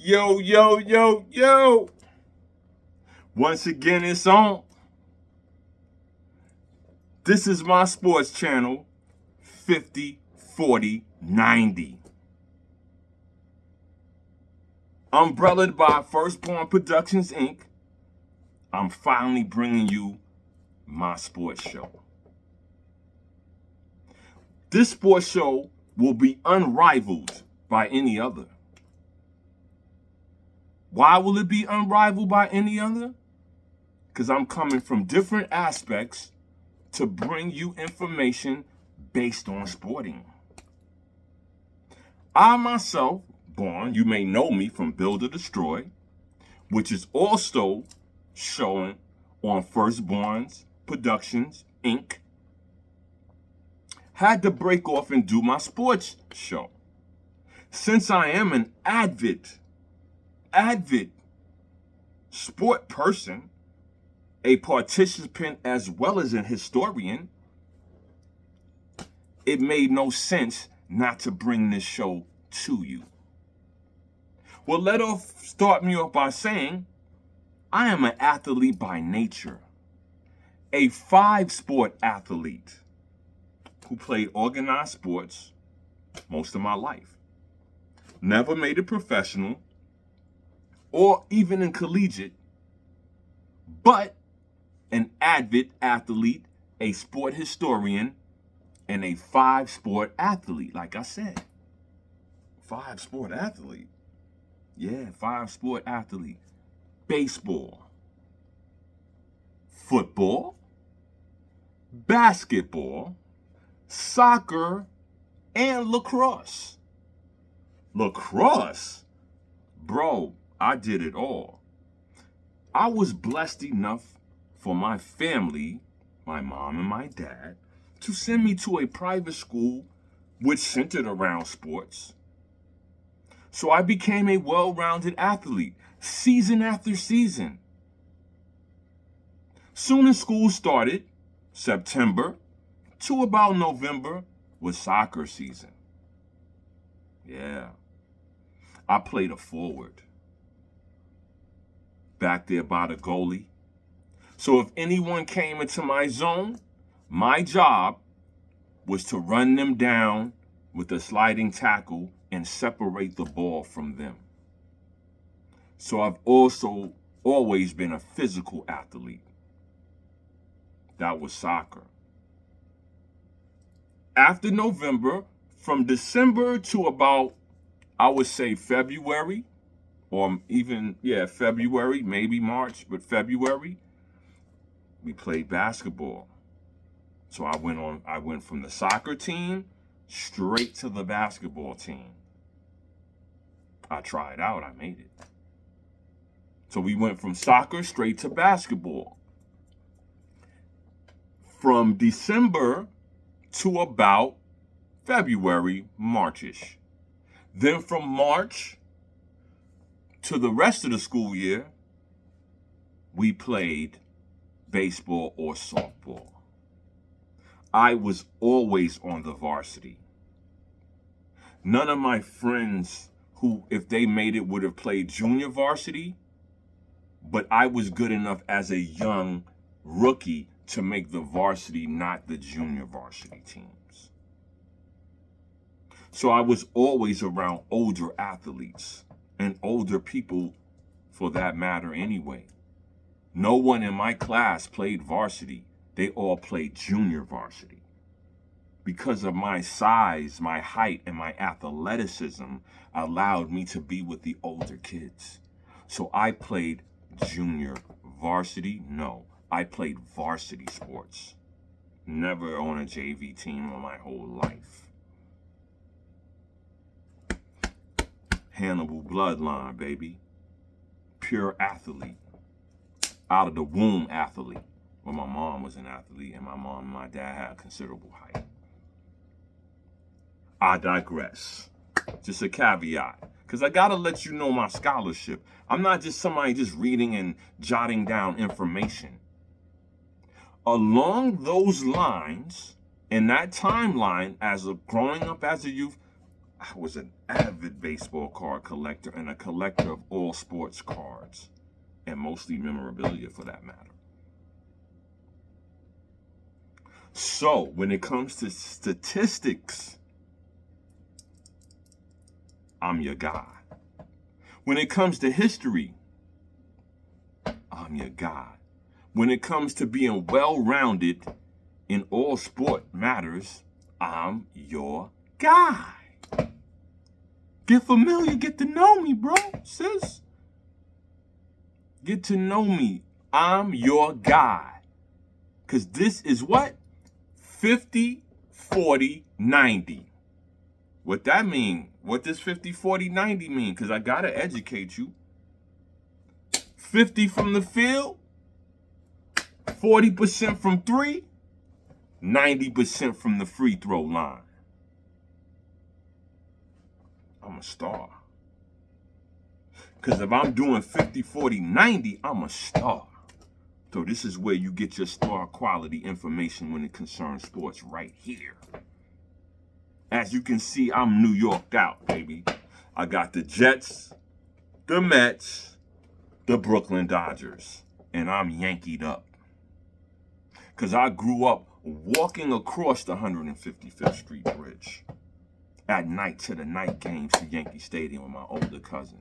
Yo, yo, yo, yo. Once again, it's on. This is my sports channel, 50, 40, 90. Umbrellaed by Firstborn Productions, Inc., I'm finally bringing you my sports show. This sports show will be unrivaled by any other. Why will it be unrivaled by any other? Because I'm coming from different aspects to bring you information based on sporting. I myself, born, you may know me from Build or Destroy, which is also showing on Firstborns Productions, Inc., had to break off and do my sports show. Since I am an avid sport person, a participant as well as an historian, it made no sense not to bring this show to you. Well, start me off by saying I am an athlete by nature, a 5-sport athlete who played organized sports most of my life. Never made it professional or even in collegiate, but an avid athlete, a sport historian, and a 5-sport athlete. Like I said, 5-sport athlete. Yeah, 5-sport athlete. Baseball, football, basketball, soccer, and lacrosse. Lacrosse? Bro, I did it all. I was blessed enough for my family, my mom and my dad, to send me to a private school which centered around sports. So I became a well-rounded athlete, season after season. Soon as school started, September to about November was soccer season. Yeah. I played a forward. Back there by the goalie. So if anyone came into my zone, my job was to run them down with a sliding tackle and separate the ball from them. So I've also always been a physical athlete. That was soccer. After November, from December to about, I would say February, or even, February, maybe March, but February, we played basketball. So I went from the soccer team straight to the basketball team. I tried out, I made it. So we went from soccer straight to basketball. From December to about February, Marchish. Then from March to the rest of the school year, we played baseball or softball. I was always on the varsity. None of my friends who, if they made it, would have played junior varsity, but I was good enough as a young rookie to make the varsity, not the junior varsity teams. So I was always around older athletes and older people for that matter anyway. No one in my class played varsity. They all played junior varsity. Because of my size, my height, and my athleticism allowed me to be with the older kids. So I played junior varsity? No, I played varsity sports. Never on a JV team in my whole life. Hannibal bloodline, baby. Pure athlete. Out of the womb athlete. Well, my mom was an athlete, and my mom and my dad had considerable height. I digress. Just a caveat, because I gotta let you know my scholarship. I'm not just somebody just reading and jotting down information. Along those lines, in that timeline, growing up as a youth, I was an avid baseball card collector and a collector of all sports cards, and mostly memorabilia for that matter. So when it comes to statistics, I'm your guy. When it comes to history, I'm your guy. When it comes to being well-rounded in all sport matters, I'm your guy. Get familiar, get to know me, bro, sis. Get to know me. I'm your guy. Because this is what? 50, 40, 90. What that mean? What does 50, 40, 90 mean? Because I got to educate you. 50 from the field, 40% from three, 90% from the free throw line. I'm a star. Because if I'm doing 50, 40, 90, I'm a star. So this is where you get your star quality information when it concerns sports, right here. As you can see, I'm New Yorked out, baby. I got the Jets, the Mets, the Brooklyn Dodgers, and I'm Yankeed up. Because I grew up walking across the 155th Street Bridge at night to the night games to Yankee Stadium with my older cousin.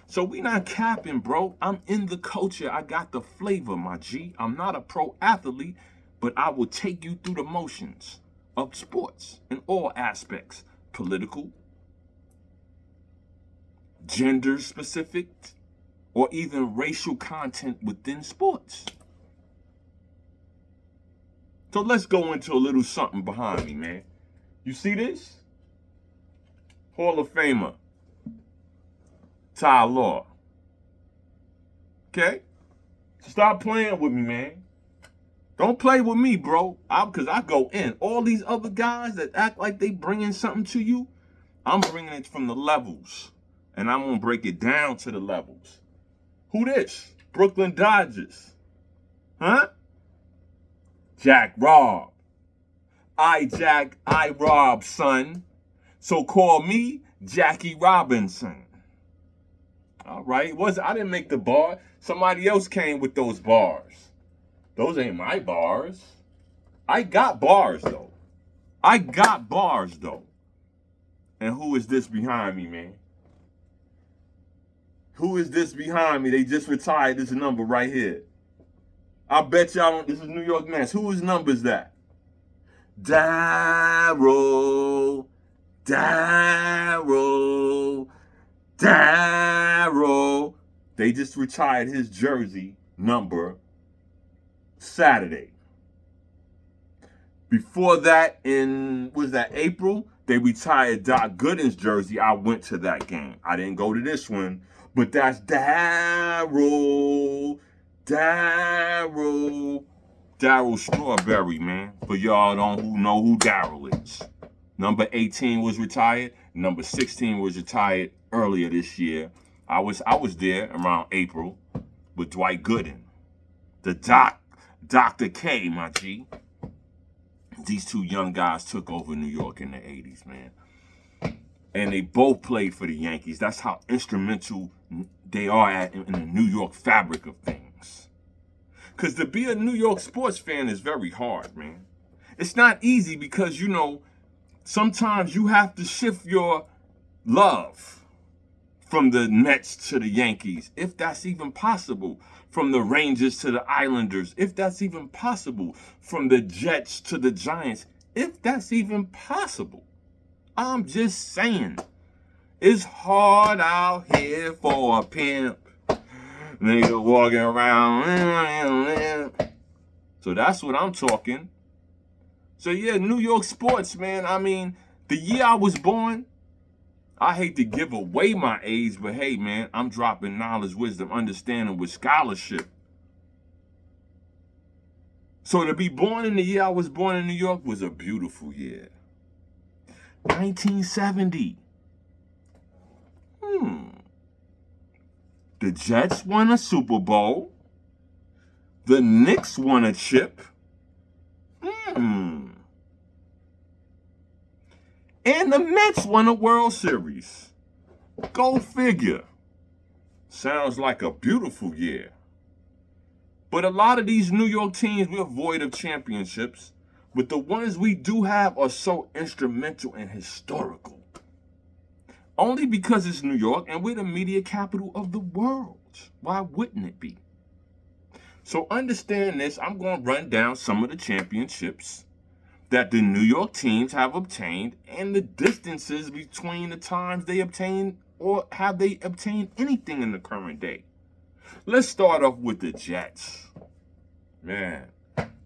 So we not capping, bro. I'm in the culture. I got the flavor, my G. I'm not a pro athlete, but I will take you through the motions of sports in all aspects. Political, gender specific, or even racial content within sports. So let's go into a little something behind me, man. You see this? Hall of Famer Ty Law. Okay? Stop playing with me, man. Don't play with me, bro. Because I go in. All these other guys that act like they bringing something to you, I'm bringing it from the levels. And I'm going to break it down to the levels. Who this? Brooklyn Dodgers. Huh? Jack Robb. Jack, I Rob, son. So call me Jackie Robinson. All right. I didn't make the bar. Somebody else came with those bars. Those ain't my bars. I got bars, though. And who is this behind me, man? Who is this behind me? They just retired this number right here. I bet y'all don't. This is New York Mets. Whose number is that? Darryl. They just retired his jersey number Saturday. Before that, April, they retired Doc Gooden's jersey. I went to that game. I didn't go to this one, but that's Darryl Strawberry, man. For y'all who know who Darryl is. Number 18 was retired. Number 16 was retired earlier this year. I was there around April with Dwight Gooden. The Dr. K, my G. These two young guys took over New York in the 80s, man. And they both played for the Yankees. That's how instrumental they are in the New York fabric of things. Because to be a New York sports fan is very hard, man. It's not easy because, sometimes you have to shift your love from the Mets to the Yankees, if that's even possible. From the Rangers to the Islanders, if that's even possible. From the Jets to the Giants, if that's even possible. I'm just saying, it's hard out here for a pimp. Nigga walking around. So that's what I'm talking. So yeah, New York sports, man. I mean, the year I was born, I hate to give away my age, but hey, man, I'm dropping knowledge, wisdom, understanding with scholarship. So to be born in the year I was born in New York was a beautiful year. 1970. The Jets won a Super Bowl. The Knicks won a chip. And the Mets won a World Series. Go figure. Sounds like a beautiful year. But a lot of these New York teams, we're void of championships. But the ones we do have are so instrumental and historical. Only because it's New York and we're the media capital of the world. Why wouldn't it be? So understand this. I'm going to run down some of the championships that the New York teams have obtained and the distances between the times they obtained or have they obtained anything in the current day. Let's start off with the Jets. Man,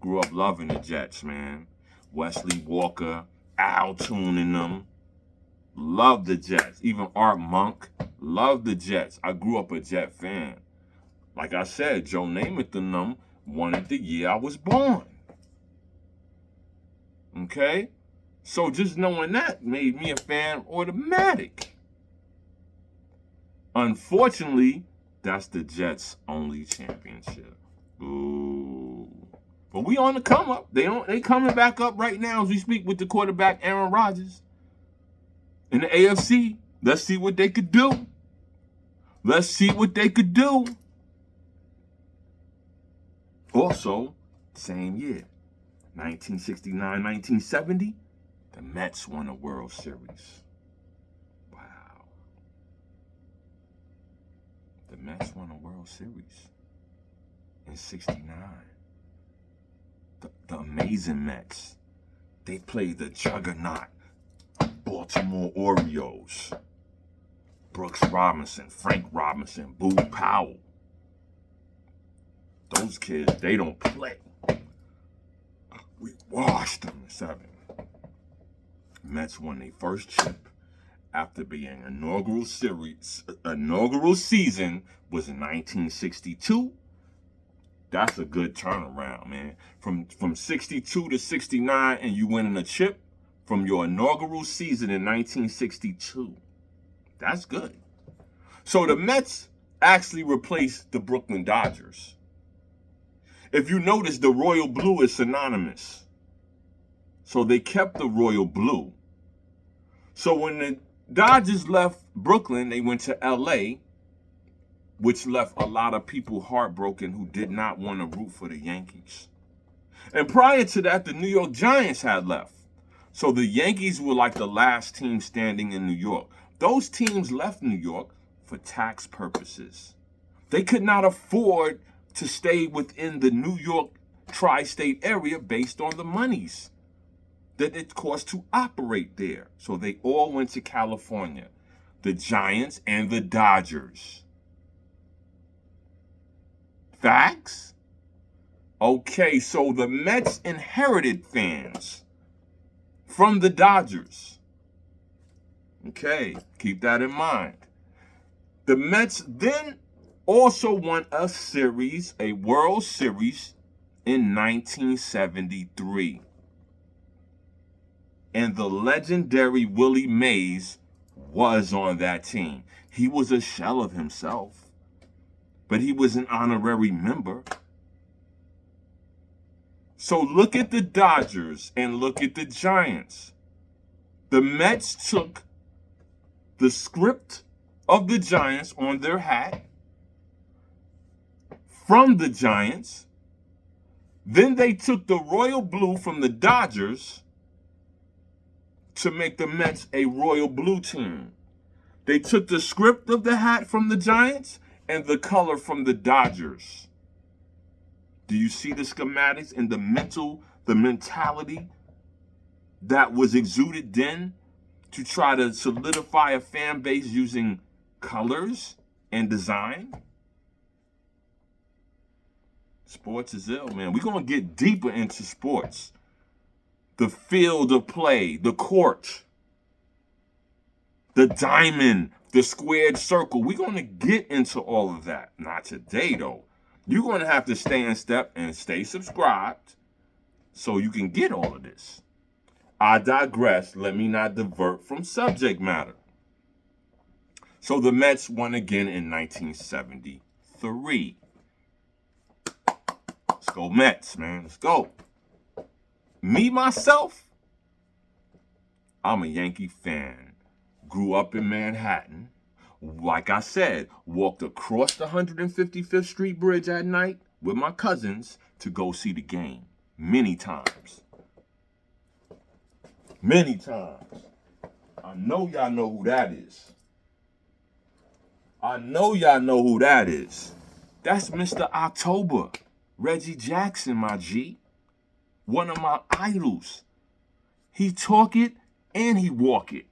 grew up loving the Jets, man. Wesley Walker, Al Toon and them. Love the Jets. Even Art Monk. Love the Jets. I grew up a Jet fan. Like I said, Joe Namath and them won it the year I was born. Okay? So just knowing that made me a fan automatic. Unfortunately, that's the Jets' only championship. Ooh. But we on the come up. They coming back up right now as we speak with the quarterback Aaron Rodgers. In the AFC, let's see what they could do. Let's see what they could do. Also, same year, 1969, 1970, the Mets won a World Series. Wow. The Mets won a World Series in 69. The amazing Mets. They played the juggernaut Baltimore Orioles. Brooks Robinson, Frank Robinson, Boo Powell. Those kids, they don't play. We washed them in 7. Mets won their first chip after being inaugural season was in 1962. That's a good turnaround, man. From 62 to 69 and you winning a chip from your inaugural season in 1962. That's good. So the Mets actually replaced the Brooklyn Dodgers. If you notice, the royal blue is synonymous. So they kept the royal blue. So when the Dodgers left Brooklyn, they went to LA, which left a lot of people heartbroken who did not want to root for the Yankees. And prior to that, the New York Giants had left. So the Yankees were like the last team standing in New York. Those teams left New York for tax purposes. They could not afford to stay within the New York tri-state area based on the monies that it cost to operate there. So they all went to California, the Giants and the Dodgers. Facts? Okay, so the Mets inherited fans from the Dodgers. Okay, keep that in mind. The Mets then also won a World Series in 1973. And the legendary Willie Mays was on that team. He was a shell of himself, but he was an honorary member. So look at the Dodgers and look at the Giants. The Mets took the script of the Giants on their hat from the Giants. Then they took the royal blue from the Dodgers to make the Mets a royal blue team. They took the script of the hat from the Giants and the color from the Dodgers. Do you see the schematics and the mentality that was exuded then to try to solidify a fan base using colors and design? Sports is ill, man. We're going to get deeper into sports. The field of play, the court, the diamond, the squared circle. We're going to get into all of that. Not today, though. You're going to have to stay in step and stay subscribed so you can get all of this. I digress. Let me not divert from subject matter. So the Mets won again in 1973. Let's go Mets, man. Let's go. Me, myself, I'm a Yankee fan. Grew up in Manhattan. Like I said, walked across the 155th Street Bridge at night with my cousins to go see the game. Many times. Many times. I know y'all know who that is. I know y'all know who that is. That's Mr. October. Reggie Jackson, my G. One of my idols. He talk it and he walk it.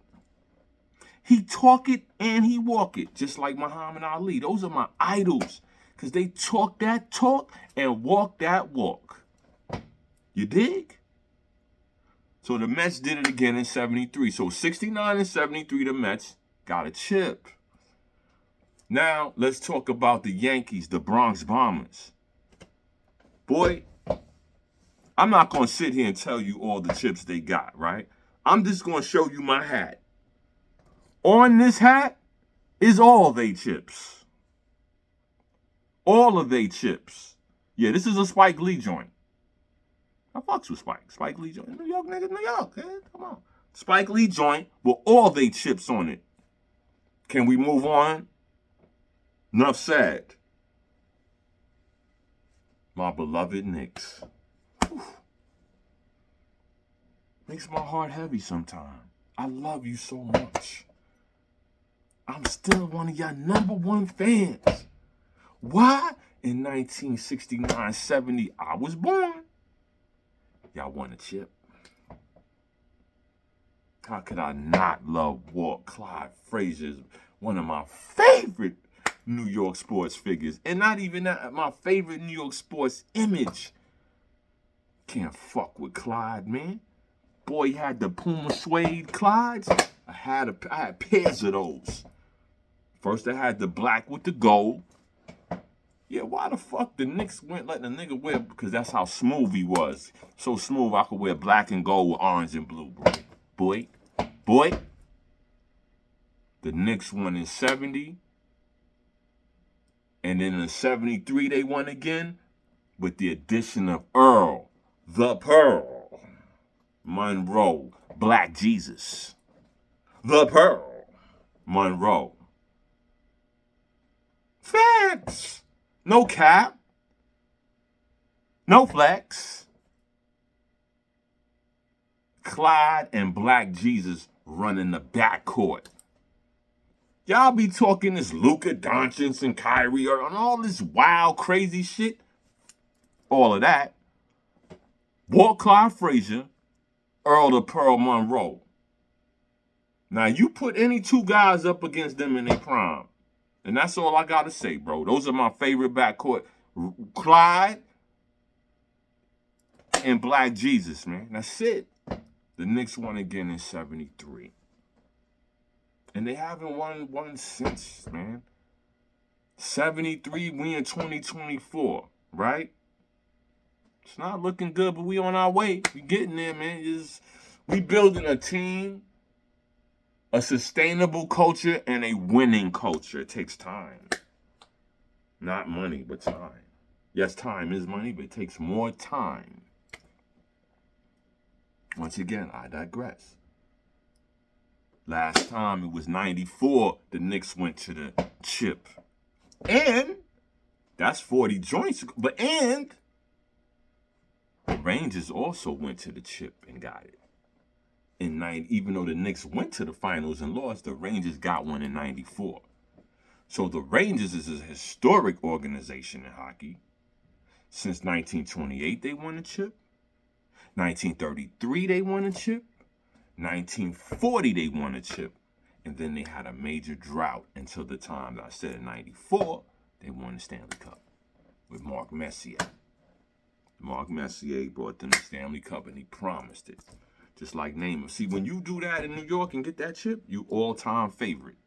He talk it and he walk it. Just like Muhammad Ali. Those are my idols. Because they talk that talk and walk that walk. You dig? So the Mets did it again in 73. So 69 and 73, the Mets got a chip. Now, let's talk about the Yankees, the Bronx Bombers. Boy, I'm not going to sit here and tell you all the chips they got, right? I'm just going to show you my hat. On this hat is all they chips. All of they chips. Yeah, this is a Spike Lee joint. I fucks with Spike. Spike Lee joint. New York niggas, New York. Man. Come on. Spike Lee joint with all they chips on it. Can we move on? Enough said. My beloved Knicks. Whew. Makes my heart heavy sometimes. I love you so much. I'm still one of your #1 fans. Why? In 1969-70, I was born. Y'all won a chip. How could I not love Walt Clyde Frazier? One of my favorite New York sports figures. And not even that, my favorite New York sports image. Can't fuck with Clyde, man. Boy, he had the Puma suede Clydes. I had pairs of those. First, I had the black with the gold. Yeah, why the fuck the Knicks went letting the nigga wear? Because that's how smooth he was. So smooth, I could wear black and gold with orange and blue, boy. Boy. The Knicks won in 70. And then in 73, they won again with the addition of Earl, the Pearl, Monroe, Black Jesus, the Pearl, Monroe. Facts. No cap. No flex. Clyde and Black Jesus running the backcourt. Y'all be talking this Luka Doncic and Kyrie and all this wild, crazy shit. All of that. Walt Clyde Frazier, Earl the Pearl Monroe. Now, you put any two guys up against them in their prime. And that's all I got to say, bro. Those are my favorite backcourt. Clyde and Black Jesus, man. That's it. The Knicks won again in 73. And they haven't won since, man. 73, we in 2024, right? It's not looking good, but we on our way. We getting there, man. We building a team, a sustainable culture, and a winning culture. It takes time. Not money, but time. Yes, time is money, but it takes more time. Once again, I digress. Last time it was 94, the Knicks went to the chip. And that's 40 joints. And the Rangers also went to the chip and got it. Even though the Knicks went to the finals and lost, the Rangers got one in 94. So the Rangers is a historic organization in hockey. Since 1928, they won a chip. 1933, they won a chip. 1940, they won a chip. And then they had a major drought until the time that I said in 94, they won the Stanley Cup with Mark Messier. Mark Messier brought them the Stanley Cup and he promised it. Just like Neymar. See, when you do that in New York and get that chip, you all-time favorite.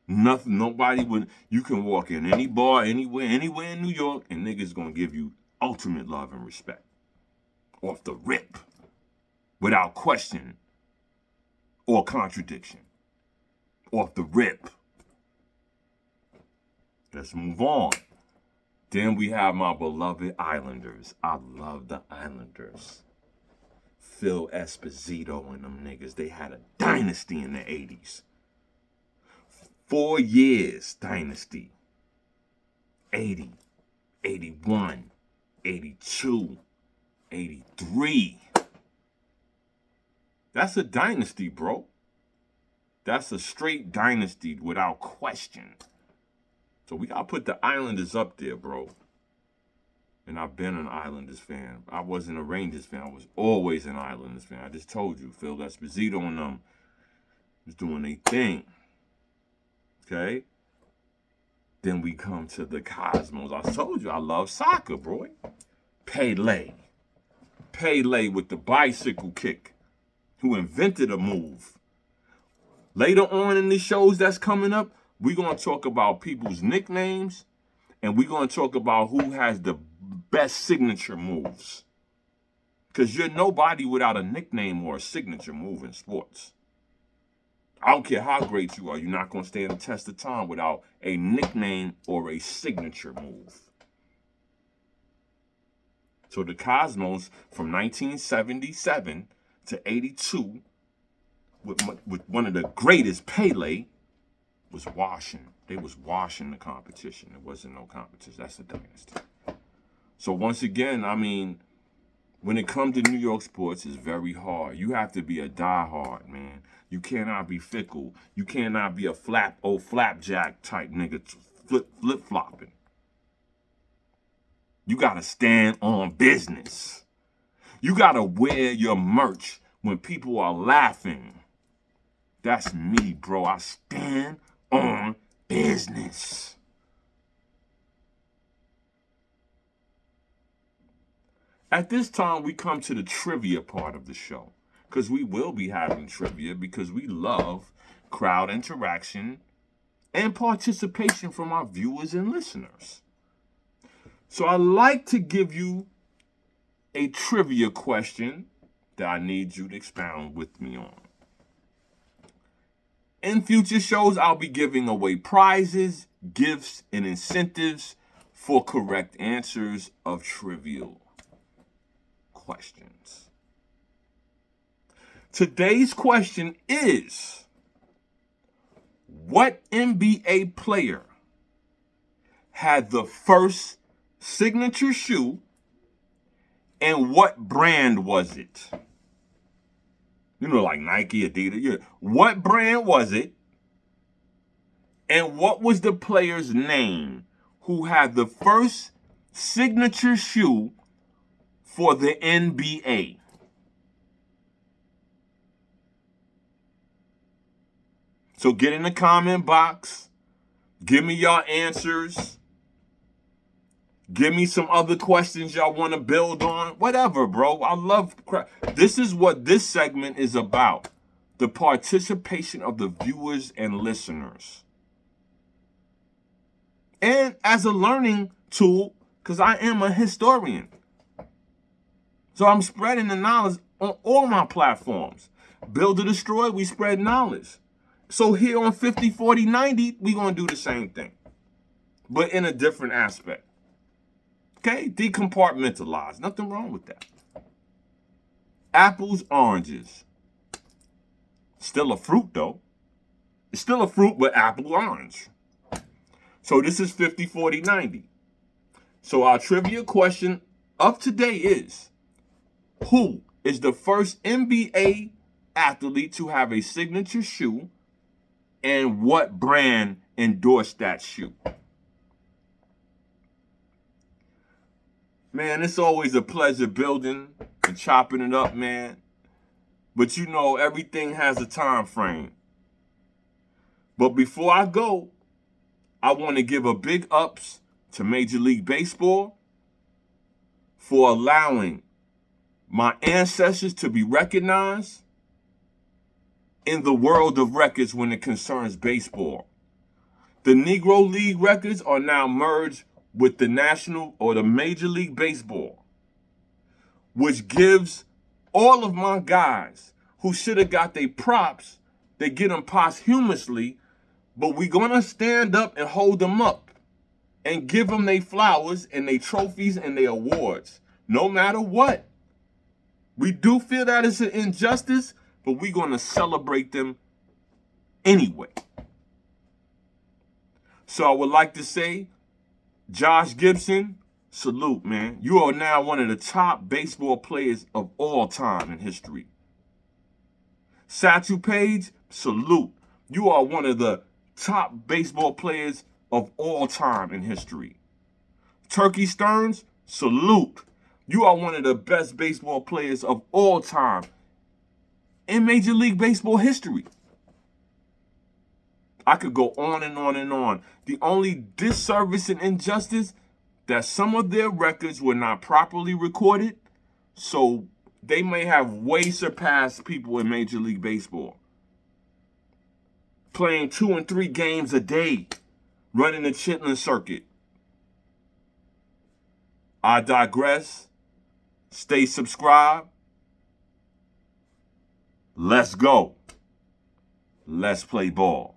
Nobody would. You can walk in any bar, anywhere in New York, and niggas gonna give you ultimate love and respect. Off the rip. Without question or contradiction. Off the rip. Let's move on. Then we have my beloved Islanders. I love the Islanders. Phil Esposito and them niggas, they had a dynasty in the 80s. 4 years dynasty. 80, 81, 82, 83. That's a dynasty, bro. That's a straight dynasty without question. So we gotta put the Islanders up there, bro. And I've been an Islanders fan. I wasn't a Rangers fan. I was always an Islanders fan. I just told you, Phil Esposito and them was doing their thing. Okay? Then we come to the Cosmos. I told you, I love soccer, bro. Pele. Pele with the bicycle kick, who invented a move. Later on in the shows that's coming up, we're going to talk about people's nicknames, and we're going to talk about who has the best signature moves. Because you're nobody without a nickname or a signature move in sports. I don't care how great you are, you're not going to stand the test of time without a nickname or a signature move. So the Cosmos from 1977 to 82, with one of the greatest, Pele, was washing. They was washing the competition. There wasn't no competition. That's the dynasty. So once again, I mean, when it comes to New York sports, it's very hard. You have to be a diehard, man. You cannot be fickle. You cannot be a flapjack type nigga flip-flopping. You got to stand on business. You got to wear your merch when people are laughing. That's me, bro. I stand on business. At this time, we come to the trivia part of the show, because we will be having trivia because we love crowd interaction and participation from our viewers and listeners. So I like to give you a trivia question that I need you to expound with me on. In future shows, I'll be giving away prizes, gifts, and incentives for correct answers of trivial questions. Today's question is, what NBA player had the first signature shoe, and what brand was it? You know, like Nike, Adidas. Yeah. What brand was it? And what was the player's name who had the first signature shoe for the NBA? So get in the comment box. Give me your answers. Give me some other questions y'all want to build on. Whatever, bro. I love crap. This is what this segment is about. The participation of the viewers and listeners. And as a learning tool, because I am a historian. So I'm spreading the knowledge on all my platforms. Build or Destroy, we spread knowledge. So here on 50, 40, 90, we're going to do the same thing. But in a different aspect. Okay, decompartmentalize. Nothing wrong with that. Apples, oranges. Still a fruit, though. It's still a fruit, but apple, orange. So this is 50, 40, 90. So our trivia question of today is, who is the first NBA athlete to have a signature shoe, and what brand endorsed that shoe? Man, it's always a pleasure building and chopping it up, man. But you know, everything has a time frame. But before I go, I want to give a big ups to Major League Baseball for allowing my ancestors to be recognized in the world of records when it concerns baseball. The Negro League records are now merged with the National or the Major League Baseball, which gives all of my guys who should have got their props, they get them posthumously, but we're going to stand up and hold them up and give them their flowers and their trophies and their awards, no matter what. We do feel that it's an injustice, but we're going to celebrate them anyway. So I would like to say, Josh Gibson, salute, man. You are now one of the top baseball players of all time in history. Satchel Paige, salute. You are one of the top baseball players of all time in history. Turkey Stearns, salute. You are one of the best baseball players of all time in Major League Baseball history. I could go on and on and on. The only disservice and injustice that some of their records were not properly recorded, so they may have way surpassed people in Major League Baseball. Playing 2 and 3 games a day, running the Chitlin circuit. I digress. Stay subscribed. Let's go. Let's play ball.